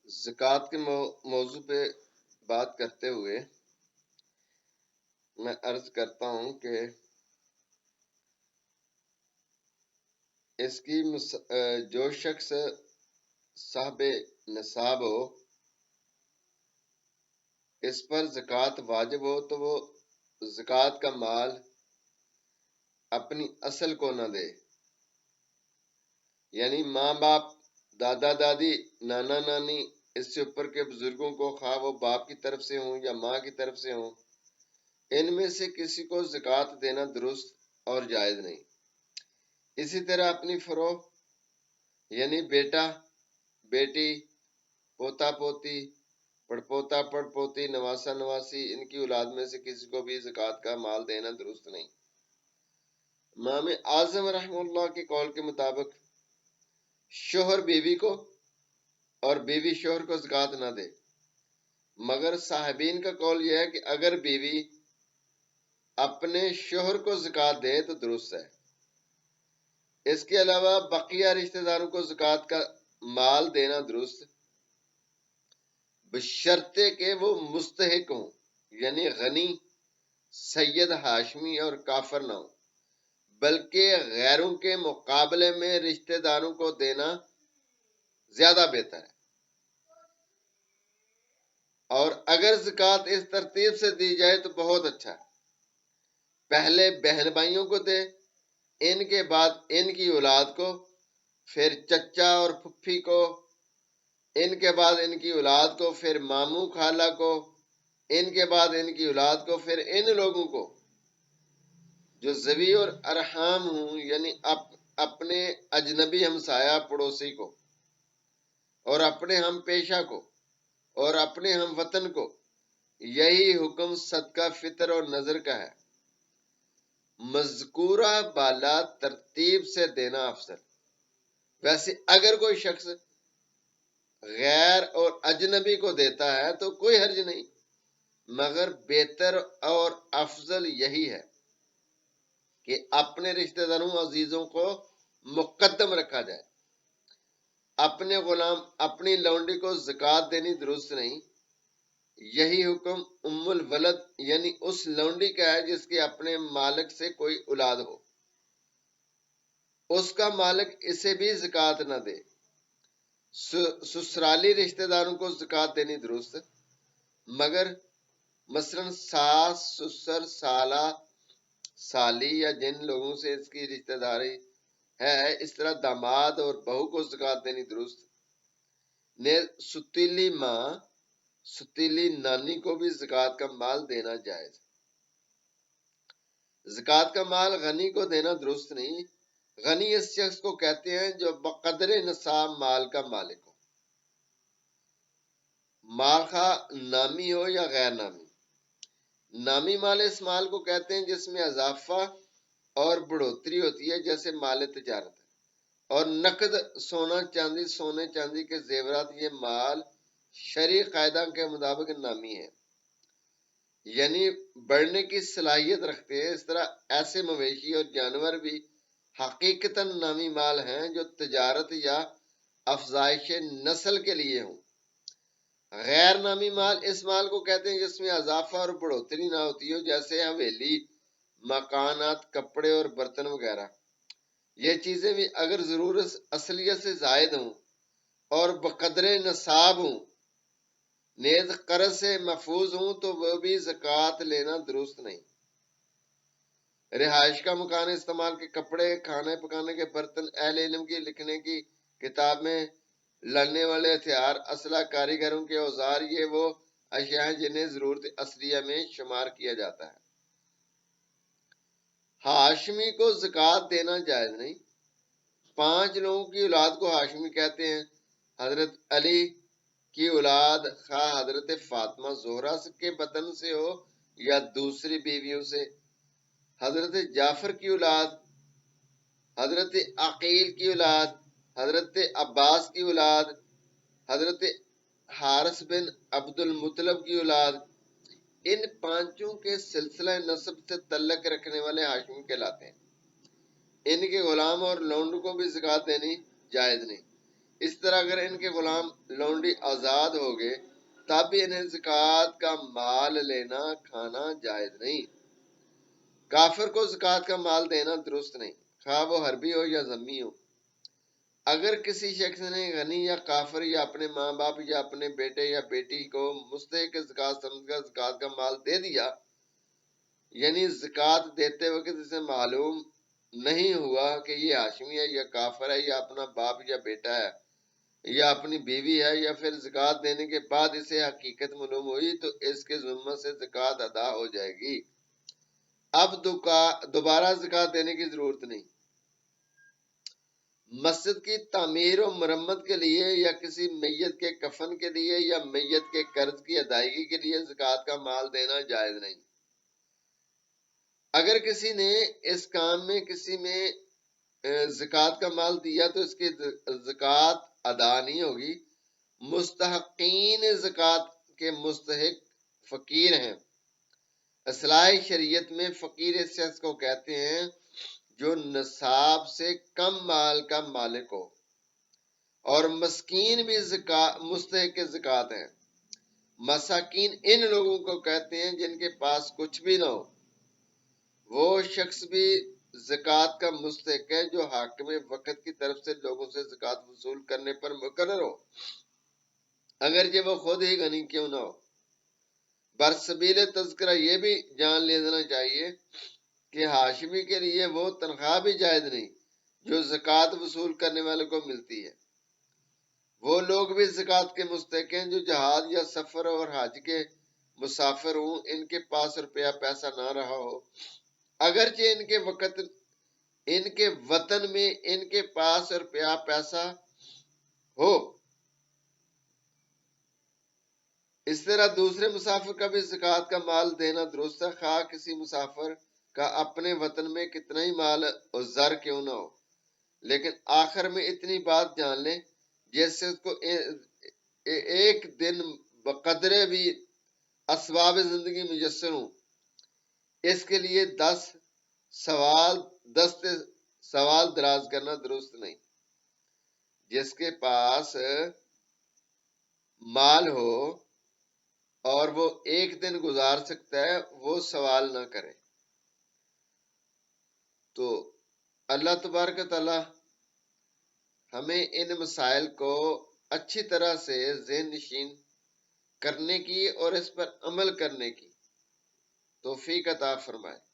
زکوٰۃ کے موضوع پہ بات کرتے ہوئے میں عرض کرتا ہوں کہ اس کی جو شخص صاحب نصاب ہو، اس پر زکوٰۃ واجب ہو، تو وہ زکوٰۃ کا مال اپنی اصل کو نہ دے، یعنی ماں باپ، دادا دادی، نانا نانی، اس سے اوپر کے بزرگوں کو، خواہ وہ باپ کی طرف سے ہوں یا ماں کی طرف سے ہوں، ان میں سے کسی کو زکوٰۃ دینا درست اور جائز نہیں۔ اسی طرح اپنی فروغ، یعنی بیٹا، بیٹی، پوتا پوتی، پڑپوتا پڑپوتی، نواسا نواسی، ان کی اولاد میں سے کسی کو بھی زکوٰۃ کا مال دینا درست نہیں۔ امام اعظم رحمہ اللہ کے قول کے مطابق شوہر بیوی کو اور بیوی شوہر کو زکوٰۃ نہ دے، مگر صاحبین کا قول یہ ہے کہ اگر بیوی اپنے شوہر کو زکوٰۃ دے تو درست ہے۔ اس کے علاوہ بقیہ رشتہ داروں کو زکوٰۃ کا مال دینا درست، بشرطے کہ وہ مستحق ہوں، یعنی غنی، سید ہاشمی اور کافر نہ ہوں، بلکہ غیروں کے مقابلے میں رشتہ داروں کو دینا زیادہ بہتر ہے۔ اور اگر زکوٰۃ اس ترتیب سے دی جائے تو بہت اچھا ہے۔ پہلے بہن بھائیوں کو دے، ان کے بعد ان کی اولاد کو، پھر چچا اور پھپھی کو، ان کے بعد ان کی اولاد کو، پھر ماموں خالہ کو، ان کے بعد ان کی اولاد کو، پھر ان لوگوں کو جو ذوی اور ارحام ہوں، یعنی اپنے اجنبی ہمسایہ پڑوسی کو، اور اپنے ہم پیشہ کو، اور اپنے ہم وطن کو۔ یہی حکم صدقہ فطر اور نذر کا ہے۔ مذکورہ بالا ترتیب سے دینا افضل۔ ویسے اگر کوئی شخص غیر اور اجنبی کو دیتا ہے تو کوئی حرج نہیں، مگر بہتر اور افضل یہی ہے کہ اپنے رشتہ داروں عزیزوں کو مقدم رکھا جائے۔ اپنے غلام، اپنی لونڈی کو زکوٰۃ دینی درست نہیں۔ یہی حکم ام الولد، یعنی اس لونڈی کا ہے جس کے اپنے مالک سے کوئی اولاد ہو، اس کا مالک اسے بھی زکوٰۃ نہ دے۔ سسرالی رشتہ داروں کو زکوٰۃ دینی درست، مگر مثلا ساس، سسر، سالہ، سالی یا جن لوگوں سے اس کی رشتہ داری ہے، اس طرح داماد اور بہو کو زکوٰۃ دینی درست۔ ستیلی ماں، ستیلی نانی کو بھی زکوٰۃ کا مال دینا جائز۔ زکوٰۃ کا مال غنی کو دینا درست نہیں۔ غنی اس شخص کو کہتے ہیں جو بقدر نصاب مال کا مالک ہو، مال خواہ نامی ہو یا غیر نامی۔ نامی مال اس مال کو کہتے ہیں جس میں اضافہ اور بڑھوتری ہوتی ہے، جیسے مال تجارت ہے، اور نقد سونا چاندی، سونے چاندی کے زیورات، یہ مال شرعی قاعدہ کے مطابق نامی ہے، یعنی بڑھنے کی صلاحیت رکھتے ہیں۔ اس طرح ایسے مویشی اور جانور بھی حقیقتاً نامی مال ہیں جو تجارت یا افزائش نسل کے لیے ہوں۔ غیر نامی مال اس مال کو کہتے ہیں جس میں اضافہ اور بڑھوتری نہ ہوتی ہو، جیسے حویلی، مکانات، کپڑے اور برتن وغیرہ۔ یہ چیزیں بھی اگر ضرورت اصلیت سے زائد ہوں اور بقدر نصاب ہوں، نیز قرض سے محفوظ ہوں، تو وہ بھی زکوٰۃ لینا درست نہیں۔ رہائش کا مکان، استعمال کے کپڑے، کھانے پکانے کے برتن، اہل علم کی لکھنے کی کتاب میں لڑنے والے ہتھیار، اسلحہ، کاریگروں کے اوزار، یہ وہ اشیاء ہیں جنہیں ضرورت اصلیہ میں شمار کیا جاتا ہے۔ ہاشمی کو زکوٰۃ دینا جائز نہیں۔ 5 لوگوں کی اولاد کو ہاشمی کہتے ہیں۔ حضرت علی کی اولاد خواہ حضرت فاطمہ زہرا کے بطن سے ہو یا دوسری بیویوں سے، حضرت جعفر کی اولاد، حضرت عقیل کی اولاد، حضرت عباس کی اولاد، حضرت حارث بن عبد المطلب کی اولاد، ان 5 کے سلسلہ نسب سے تعلق رکھنے والے ہاشمی کہلاتے ہیں۔ ان کے غلام اور لونڈ کو بھی زکوٰۃ دینی جائز نہیں۔ اس طرح اگر ان کے غلام لونڈی آزاد ہو گئے تب بھی انہیں زکوٰۃ کا مال لینا کھانا جائز نہیں۔ کافر کو زکوٰۃ کا مال دینا درست نہیں، خواہ وہ حربی ہو یا ذمی ہو۔ اگر کسی شخص نے غنی یا کافر یا اپنے ماں باپ یا اپنے بیٹے یا بیٹی کو مستحق زکوٰۃ سمجھ کر زکوٰۃ کا مال دے دیا، یعنی زکوٰۃ دیتے وقت اسے معلوم نہیں ہوا کہ یہ ہاشمی ہے یا کافر ہے یا اپنا باپ یا بیٹا ہے یا اپنی بیوی ہے، یا پھر زکوٰۃ دینے کے بعد اسے حقیقت معلوم ہوئی، تو اس کے ذمہ سے زکوٰۃ ادا ہو جائے گی۔ اب دوبارہ زکوٰۃ دینے کی ضرورت نہیں۔ مسجد کی تعمیر و مرمت کے لیے یا کسی میت کے کفن کے لیے یا میت کے قرض کی ادائیگی کے لیے زکوٰۃ کا مال دینا جائز نہیں۔ اگر کسی نے اس کام میں کسی میں زکوٰۃ کا مال دیا تو اس کی زکوٰۃ ادا نہیں ہوگی۔ مستحقین زکوٰۃ کے مستحق فقیر ہیں۔ اصلاح شریعت میں فقیر اس شخص کو کہتے ہیں جو نصاب سے کم مال کا مالک ہو، اور مسکین بھی مستحق زکوٰۃ ہیں۔ مساکین ان لوگوں کو کہتے ہیں جن کے پاس کچھ بھی نہ ہو۔ وہ شخص بھی زکوٰۃ کا مستحق ہے جو حاکم وقت کی طرف سے لوگوں سے زکوٰۃ وصول کرنے پر مقرر ہو، اگرچہ وہ خود ہی غنی کیوں نہ ہو۔ برسبیل تذکرہ یہ بھی جان لینا چاہیے کہ ہاشمی کے لیے وہ تنخواہ بھی جائز نہیں جو زکوٰۃ وصول کرنے والے کو ملتی ہے۔ وہ لوگ بھی زکوٰۃ کے مستحق ہیں جو جہاد یا سفر اور حج کے مسافر ہوں، ان کے پاس روپیہ پیسہ نہ رہا ہو، اگرچہ ان کے وطن میں ان کے پاس روپیہ پیسہ ہو۔ اس طرح دوسرے مسافر کا بھی زکوٰۃ کا مال دینا درست ہے، خواہ کسی مسافر کا اپنے وطن میں کتنا ہی مال اور زر کیوں نہ ہو۔ لیکن آخر میں اتنی بات جان لیں، جس سے اس کو ایک دن بقدرے بھی اسباب زندگی میسر ہوں، اس کے لیے 10 سوال دراز کرنا درست نہیں۔ جس کے پاس مال ہو اور وہ ایک دن گزار سکتا ہے، وہ سوال نہ کرے۔ تو اللہ تبارک تعالی ہمیں ان مسائل کو اچھی طرح سے ذہن نشین کرنے کی اور اس پر عمل کرنے کی توفیق عطا فرمائے۔